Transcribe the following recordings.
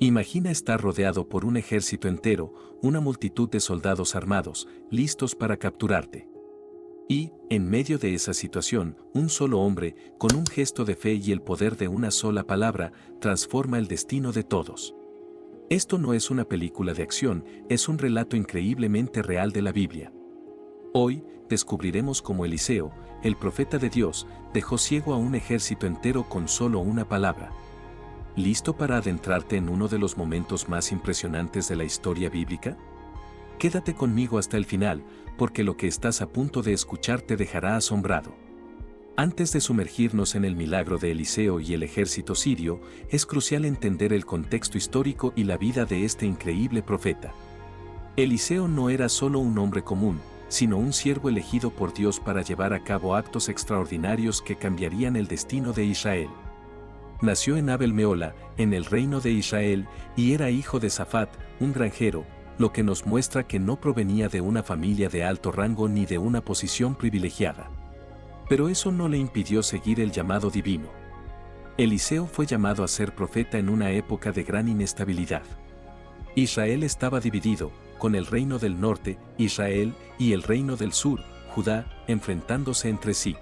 Imagina estar rodeado por un ejército entero, una multitud de soldados armados, listos para capturarte. Y, en medio de esa situación, un solo hombre, con un gesto de fe y el poder de una sola palabra, transforma el destino de todos. Esto no es una película de acción, es un relato increíblemente real de la Biblia. Hoy, descubriremos cómo Eliseo, el profeta de Dios, dejó ciego a un ejército entero con solo una palabra. ¿Listo para adentrarte en uno de los momentos más impresionantes de la historia bíblica? Quédate conmigo hasta el final, porque lo que estás a punto de escuchar te dejará asombrado. Antes de sumergirnos en el milagro de Eliseo y el ejército sirio, es crucial entender el contexto histórico y la vida de este increíble profeta. Eliseo no era solo un hombre común, sino un siervo elegido por Dios para llevar a cabo actos extraordinarios que cambiarían el destino de Israel. Nació en Abel Mehola, en el reino de Israel, y era hijo de Safat, un granjero, lo que nos muestra que no provenía de una familia de alto rango ni de una posición privilegiada. Pero eso no le impidió seguir el llamado divino. Eliseo fue llamado a ser profeta en una época de gran inestabilidad. Israel estaba dividido, con el reino del norte, Israel, y el reino del sur, Judá, enfrentándose entre sí.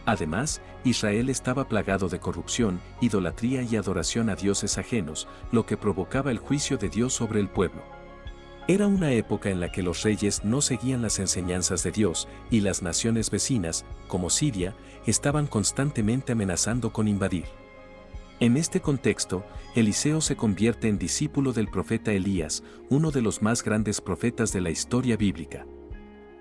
Además, Israel estaba plagado de corrupción, idolatría y adoración a dioses ajenos, lo que provocaba el juicio de Dios sobre el pueblo. Era una época en la que los reyes no seguían las enseñanzas de Dios, y las naciones vecinas, como Siria, estaban constantemente amenazando con invadir. En este contexto, Eliseo se convierte en discípulo del profeta Elías, uno de los más grandes profetas de la historia bíblica.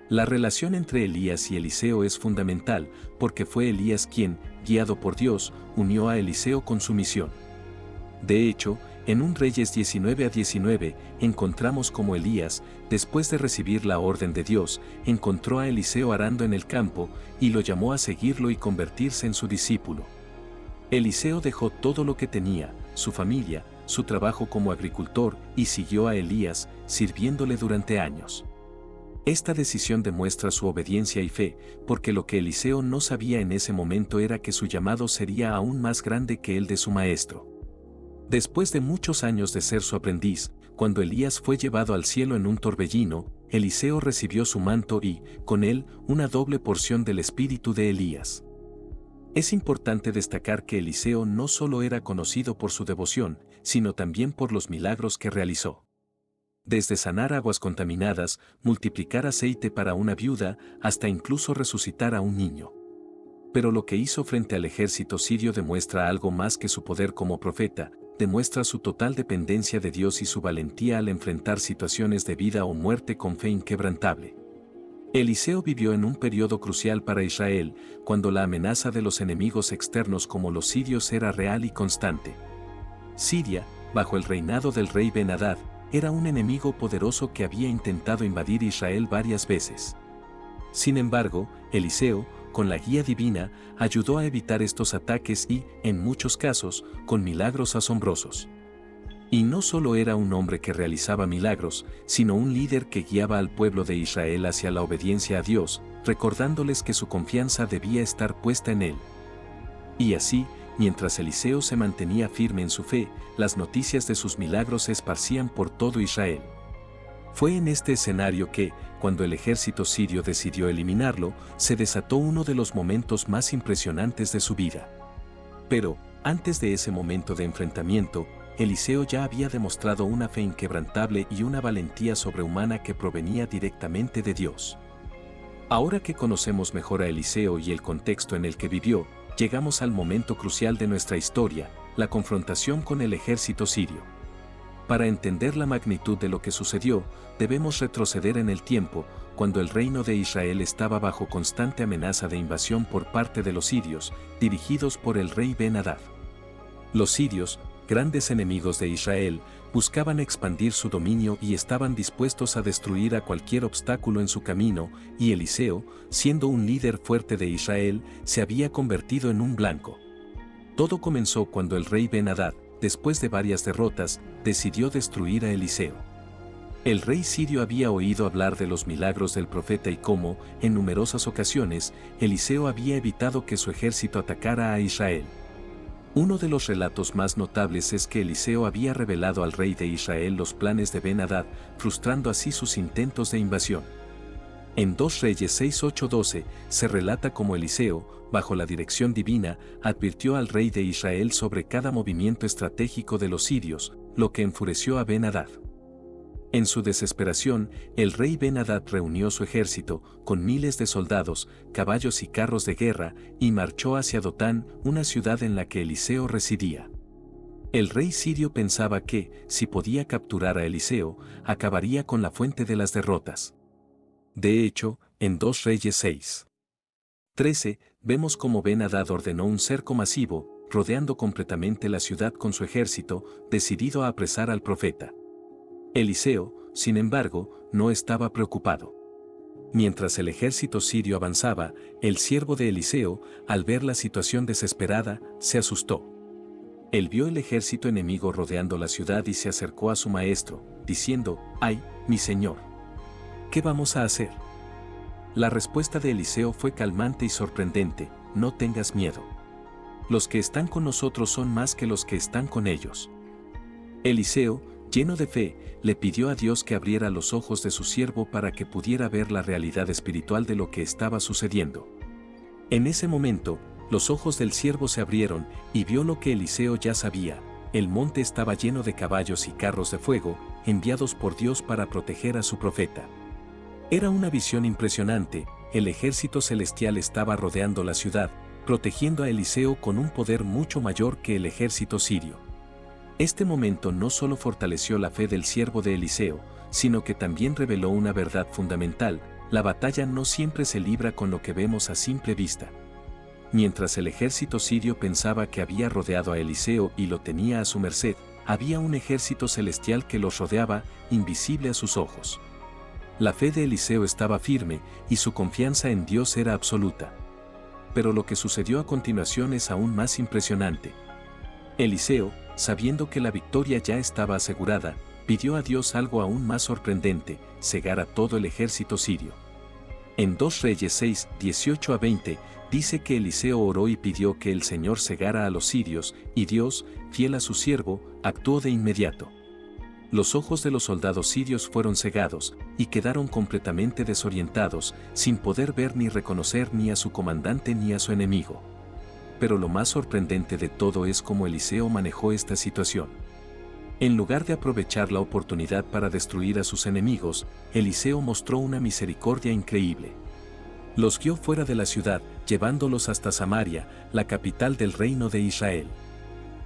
La relación entre Elías y Eliseo es fundamental, porque fue Elías quien, guiado por Dios, unió a Eliseo con su misión. De hecho, en 1 Reyes 19:19, encontramos cómo Elías, después de recibir la orden de Dios, encontró a Eliseo arando en el campo, y lo llamó a seguirlo y convertirse en su discípulo. Eliseo dejó todo lo que tenía, su familia, su trabajo como agricultor, y siguió a Elías, sirviéndole durante años. Esta decisión demuestra su obediencia y fe, porque lo que Eliseo no sabía en ese momento era que su llamado sería aún más grande que el de su maestro. Después de muchos años de ser su aprendiz, cuando Elías fue llevado al cielo en un torbellino, Eliseo recibió su manto y, con él, una doble porción del espíritu de Elías. Es importante destacar que Eliseo no solo era conocido por su devoción, sino también por los milagros que realizó. Desde sanar aguas contaminadas, multiplicar aceite para una viuda, hasta incluso resucitar a un niño. Pero lo que hizo frente al ejército sirio demuestra algo más que su poder como profeta, demuestra su total dependencia de Dios y su valentía al enfrentar situaciones de vida o muerte con fe inquebrantable. Eliseo vivió en un periodo crucial para Israel, cuando la amenaza de los enemigos externos como los sirios era real y constante. Siria, bajo el reinado del rey Ben-Hadad, era un enemigo poderoso que había intentado invadir Israel varias veces. Sin embargo, Eliseo, con la guía divina, ayudó a evitar estos ataques y, en muchos casos, con milagros asombrosos. Y no solo era un hombre que realizaba milagros, sino un líder que guiaba al pueblo de Israel hacia la obediencia a Dios, recordándoles que su confianza debía estar puesta en él. Y así, mientras Eliseo se mantenía firme en su fe, las noticias de sus milagros se esparcían por todo Israel. Fue en este escenario que, cuando el ejército sirio decidió eliminarlo, se desató uno de los momentos más impresionantes de su vida. Pero, antes de ese momento de enfrentamiento, Eliseo ya había demostrado una fe inquebrantable y una valentía sobrehumana que provenía directamente de Dios. Ahora que conocemos mejor a Eliseo y el contexto en el que vivió, llegamos al momento crucial de nuestra historia, la confrontación con el ejército sirio. Para entender la magnitud de lo que sucedió, debemos retroceder en el tiempo, cuando el reino de Israel estaba bajo constante amenaza de invasión por parte de los sirios, dirigidos por el rey Ben-Hadad. Los sirios, grandes enemigos de Israel, buscaban expandir su dominio y estaban dispuestos a destruir a cualquier obstáculo en su camino, y Eliseo, siendo un líder fuerte de Israel, se había convertido en un blanco. Todo comenzó cuando el rey Ben-Hadad, después de varias derrotas, decidió destruir a Eliseo. El rey sirio había oído hablar de los milagros del profeta y cómo, en numerosas ocasiones, Eliseo había evitado que su ejército atacara a Israel. Uno de los relatos más notables es que Eliseo había revelado al rey de Israel los planes de Ben-Hadad, frustrando así sus intentos de invasión. En 2 Reyes 6:8-12 se relata cómo Eliseo, bajo la dirección divina, advirtió al rey de Israel sobre cada movimiento estratégico de los sirios, lo que enfureció a Ben-Hadad. En su desesperación, el rey Ben-Hadad reunió su ejército, con miles de soldados, caballos y carros de guerra, y marchó hacia Dotán, una ciudad en la que Eliseo residía. El rey sirio pensaba que, si podía capturar a Eliseo, acabaría con la fuente de las derrotas. De hecho, en 2 Reyes 6:13, vemos cómo Ben-Hadad ordenó un cerco masivo, rodeando completamente la ciudad con su ejército, decidido a apresar al profeta. Eliseo, sin embargo, no estaba preocupado. Mientras el ejército sirio avanzaba, el siervo de Eliseo, al ver la situación desesperada, se asustó. Él vio el ejército enemigo rodeando la ciudad y se acercó a su maestro, diciendo: «¡Ay, mi señor! ¿Qué vamos a hacer?». La respuesta de Eliseo fue calmante y sorprendente: «No tengas miedo. Los que están con nosotros son más que los que están con ellos». Eliseo, lleno de fe, le pidió a Dios que abriera los ojos de su siervo para que pudiera ver la realidad espiritual de lo que estaba sucediendo. En ese momento, los ojos del siervo se abrieron y vio lo que Eliseo ya sabía: el monte estaba lleno de caballos y carros de fuego, enviados por Dios para proteger a su profeta. Era una visión impresionante. El ejército celestial estaba rodeando la ciudad, protegiendo a Eliseo con un poder mucho mayor que el ejército sirio. Este momento no solo fortaleció la fe del siervo de Eliseo, sino que también reveló una verdad fundamental: la batalla no siempre se libra con lo que vemos a simple vista. Mientras el ejército sirio pensaba que había rodeado a Eliseo y lo tenía a su merced, había un ejército celestial que los rodeaba, invisible a sus ojos. La fe de Eliseo estaba firme, y su confianza en Dios era absoluta. Pero lo que sucedió a continuación es aún más impresionante. Eliseo, sabiendo que la victoria ya estaba asegurada, pidió a Dios algo aún más sorprendente: cegar a todo el ejército sirio. En 2 Reyes 6:18-20, dice que Eliseo oró y pidió que el Señor cegara a los sirios, y Dios, fiel a su siervo, actuó de inmediato. Los ojos de los soldados sirios fueron cegados, y quedaron completamente desorientados, sin poder ver ni reconocer ni a su comandante ni a su enemigo. Pero lo más sorprendente de todo es cómo Eliseo manejó esta situación. En lugar de aprovechar la oportunidad para destruir a sus enemigos, Eliseo mostró una misericordia increíble. Los guió fuera de la ciudad, llevándolos hasta Samaria, la capital del reino de Israel.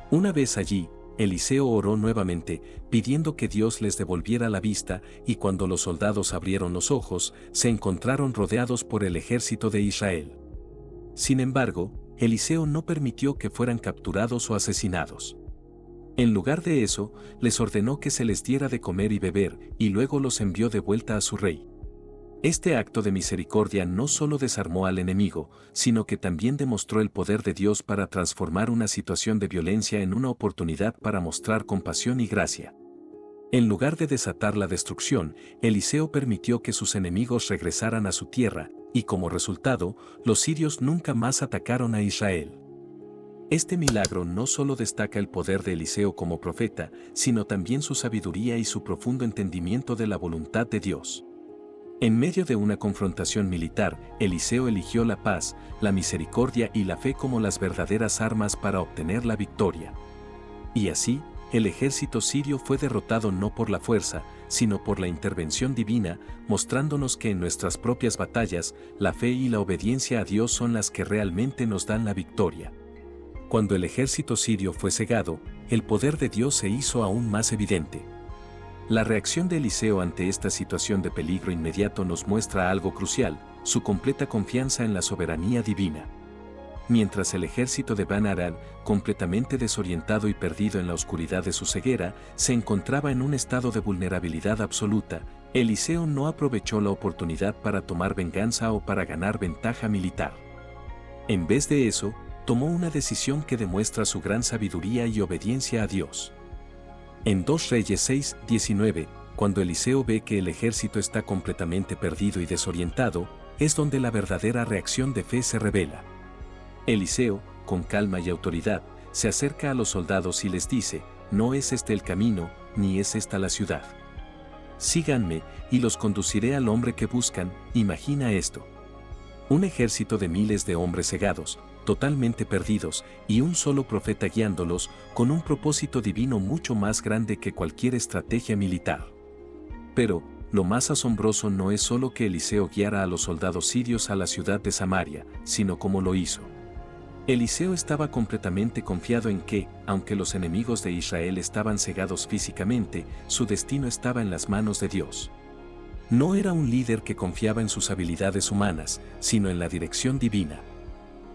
Una vez allí, Eliseo oró nuevamente, pidiendo que Dios les devolviera la vista, y cuando los soldados abrieron los ojos, se encontraron rodeados por el ejército de Israel. Sin embargo, Eliseo no permitió que fueran capturados o asesinados. En lugar de eso, les ordenó que se les diera de comer y beber, y luego los envió de vuelta a su rey. Este acto de misericordia no solo desarmó al enemigo, sino que también demostró el poder de Dios para transformar una situación de violencia en una oportunidad para mostrar compasión y gracia. En lugar de desatar la destrucción, Eliseo permitió que sus enemigos regresaran a su tierra, y como resultado, los sirios nunca más atacaron a Israel. Este milagro no solo destaca el poder de Eliseo como profeta, sino también su sabiduría y su profundo entendimiento de la voluntad de Dios. En medio de una confrontación militar, Eliseo eligió la paz, la misericordia y la fe como las verdaderas armas para obtener la victoria. Y así, el ejército sirio fue derrotado no por la fuerza, sino por la intervención divina, mostrándonos que en nuestras propias batallas, la fe y la obediencia a Dios son las que realmente nos dan la victoria. Cuando el ejército sirio fue cegado, el poder de Dios se hizo aún más evidente. La reacción de Eliseo ante esta situación de peligro inmediato nos muestra algo crucial: su completa confianza en la soberanía divina. Mientras el ejército de Ben-Hadad, completamente desorientado y perdido en la oscuridad de su ceguera, se encontraba en un estado de vulnerabilidad absoluta, Eliseo no aprovechó la oportunidad para tomar venganza o para ganar ventaja militar. En vez de eso, tomó una decisión que demuestra su gran sabiduría y obediencia a Dios. En 2 Reyes 6:19, cuando Eliseo ve que el ejército está completamente perdido y desorientado, es donde la verdadera reacción de fe se revela. Eliseo, con calma y autoridad, se acerca a los soldados y les dice, no es este el camino, ni es esta la ciudad. Síganme, y los conduciré al hombre que buscan. Imagina esto. Un ejército de miles de hombres cegados, totalmente perdidos, y un solo profeta guiándolos, con un propósito divino mucho más grande que cualquier estrategia militar. Pero, lo más asombroso no es solo que Eliseo guiara a los soldados sirios a la ciudad de Samaria, sino cómo lo hizo. Eliseo estaba completamente confiado en que, aunque los enemigos de Israel estaban cegados físicamente, su destino estaba en las manos de Dios. No era un líder que confiaba en sus habilidades humanas, sino en la dirección divina.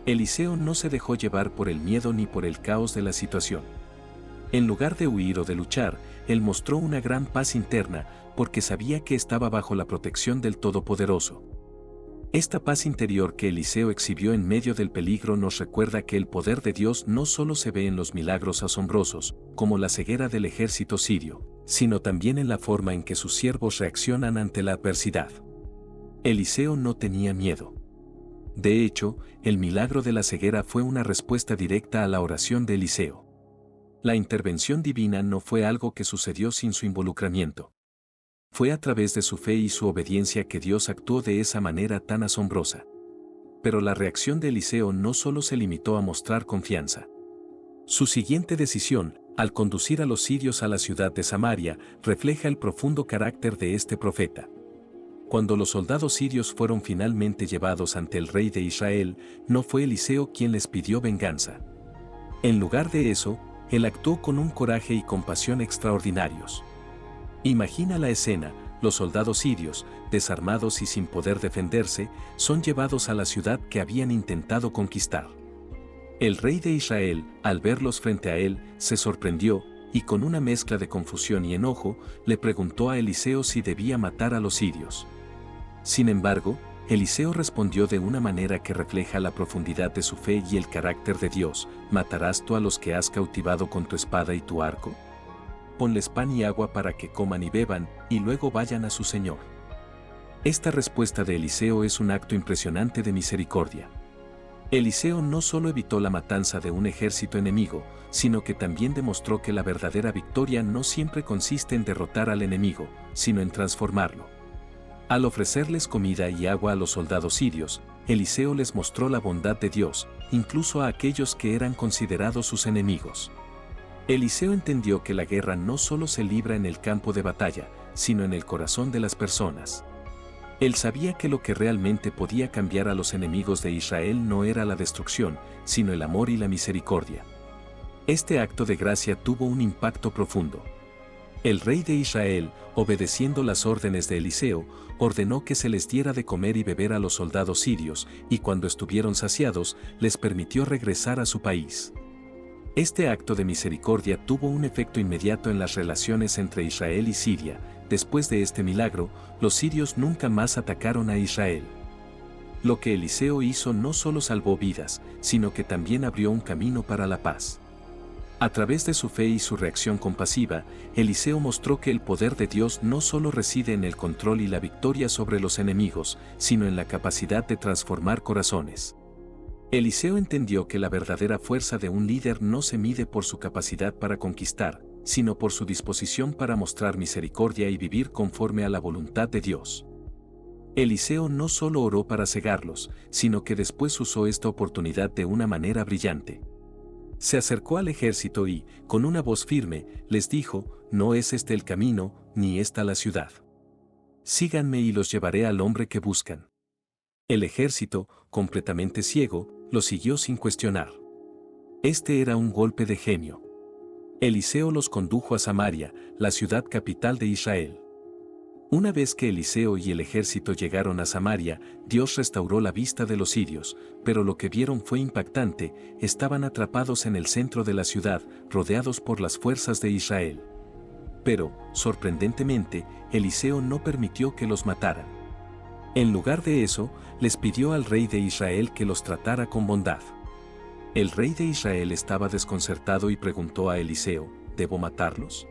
Eliseo no se dejó llevar por el miedo ni por el caos de la situación. En lugar de huir o de luchar, él mostró una gran paz interna, porque sabía que estaba bajo la protección del Todopoderoso. Esta paz interior que Eliseo exhibió en medio del peligro nos recuerda que el poder de Dios no solo se ve en los milagros asombrosos, como la ceguera del ejército sirio, sino también en la forma en que sus siervos reaccionan ante la adversidad. Eliseo no tenía miedo. De hecho, el milagro de la ceguera fue una respuesta directa a la oración de Eliseo. La intervención divina no fue algo que sucedió sin su involucramiento. Fue a través de su fe y su obediencia que Dios actuó de esa manera tan asombrosa. Pero la reacción de Eliseo no solo se limitó a mostrar confianza. Su siguiente decisión, al conducir a los sirios a la ciudad de Samaria, refleja el profundo carácter de este profeta. Cuando los soldados sirios fueron finalmente llevados ante el rey de Israel, no fue Eliseo quien les pidió venganza. En lugar de eso, él actuó con un coraje y compasión extraordinarios. Imagina la escena, los soldados sirios, desarmados y sin poder defenderse, son llevados a la ciudad que habían intentado conquistar. El rey de Israel, al verlos frente a él, se sorprendió, y con una mezcla de confusión y enojo, le preguntó a Eliseo si debía matar a los sirios. Sin embargo, Eliseo respondió de una manera que refleja la profundidad de su fe y el carácter de Dios: ¿matarás tú a los que has cautivado con tu espada y tu arco? Ponles pan y agua para que coman y beban, y luego vayan a su señor. Esta respuesta de Eliseo es un acto impresionante de misericordia. Eliseo no solo evitó la matanza de un ejército enemigo, sino que también demostró que la verdadera victoria no siempre consiste en derrotar al enemigo, sino en transformarlo. Al ofrecerles comida y agua a los soldados sirios, Eliseo les mostró la bondad de Dios, incluso a aquellos que eran considerados sus enemigos. Eliseo entendió que la guerra no solo se libra en el campo de batalla, sino en el corazón de las personas. Él sabía que lo que realmente podía cambiar a los enemigos de Israel no era la destrucción, sino el amor y la misericordia. Este acto de gracia tuvo un impacto profundo. El rey de Israel, obedeciendo las órdenes de Eliseo, ordenó que se les diera de comer y beber a los soldados sirios, y cuando estuvieron saciados, les permitió regresar a su país. Este acto de misericordia tuvo un efecto inmediato en las relaciones entre Israel y Siria. Después de este milagro, los sirios nunca más atacaron a Israel. Lo que Eliseo hizo no solo salvó vidas, sino que también abrió un camino para la paz. A través de su fe y su reacción compasiva, Eliseo mostró que el poder de Dios no solo reside en el control y la victoria sobre los enemigos, sino en la capacidad de transformar corazones. Eliseo entendió que la verdadera fuerza de un líder no se mide por su capacidad para conquistar, sino por su disposición para mostrar misericordia y vivir conforme a la voluntad de Dios. Eliseo no solo oró para cegarlos, sino que después usó esta oportunidad de una manera brillante. Se acercó al ejército y, con una voz firme, les dijo: no es este el camino, ni esta la ciudad. Síganme y los llevaré al hombre que buscan. El ejército, completamente ciego, lo siguió sin cuestionar. Este era un golpe de genio. Eliseo los condujo a Samaria, la ciudad capital de Israel. Una vez que Eliseo y el ejército llegaron a Samaria, Dios restauró la vista de los sirios, pero lo que vieron fue impactante: estaban atrapados en el centro de la ciudad, rodeados por las fuerzas de Israel. Pero, sorprendentemente, Eliseo no permitió que los mataran. En lugar de eso, les pidió al rey de Israel que los tratara con bondad. El rey de Israel estaba desconcertado y preguntó a Eliseo: ¿debo matarlos?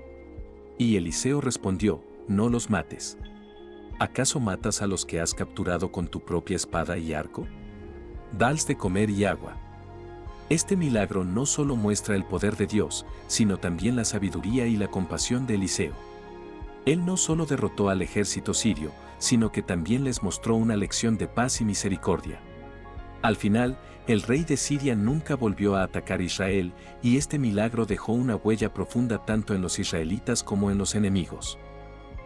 Y Eliseo respondió: no los mates. ¿Acaso matas a los que has capturado con tu propia espada y arco? Dales de comer y agua. Este milagro no solo muestra el poder de Dios, sino también la sabiduría y la compasión de Eliseo. Él no solo derrotó al ejército sirio, sino que también les mostró una lección de paz y misericordia. Al final, el rey de Siria nunca volvió a atacar Israel, y este milagro dejó una huella profunda tanto en los israelitas como en los enemigos.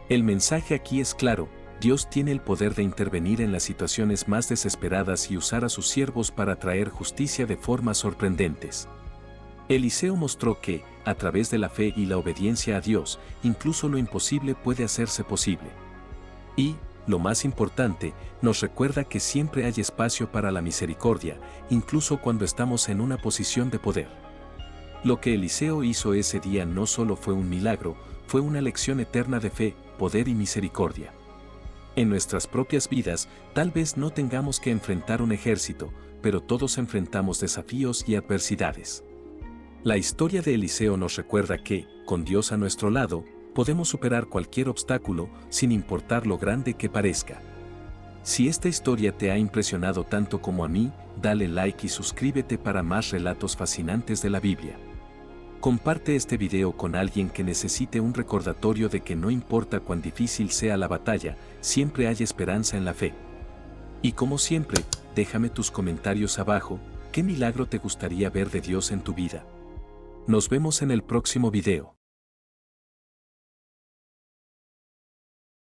El mensaje aquí es claro: Dios tiene el poder de intervenir en las situaciones más desesperadas y usar a sus siervos para traer justicia de formas sorprendentes. Eliseo mostró que, a través de la fe y la obediencia a Dios, incluso lo imposible puede hacerse posible. Y, lo más importante, nos recuerda que siempre hay espacio para la misericordia, incluso cuando estamos en una posición de poder. Lo que Eliseo hizo ese día no solo fue un milagro, fue una lección eterna de fe, poder y misericordia. En nuestras propias vidas, tal vez no tengamos que enfrentar un ejército, pero todos enfrentamos desafíos y adversidades. La historia de Eliseo nos recuerda que, con Dios a nuestro lado, podemos superar cualquier obstáculo, sin importar lo grande que parezca. Si esta historia te ha impresionado tanto como a mí, dale like y suscríbete para más relatos fascinantes de la Biblia. Comparte este video con alguien que necesite un recordatorio de que no importa cuán difícil sea la batalla, siempre hay esperanza en la fe. Y como siempre, déjame tus comentarios abajo: ¿qué milagro te gustaría ver de Dios en tu vida? Nos vemos en el próximo video.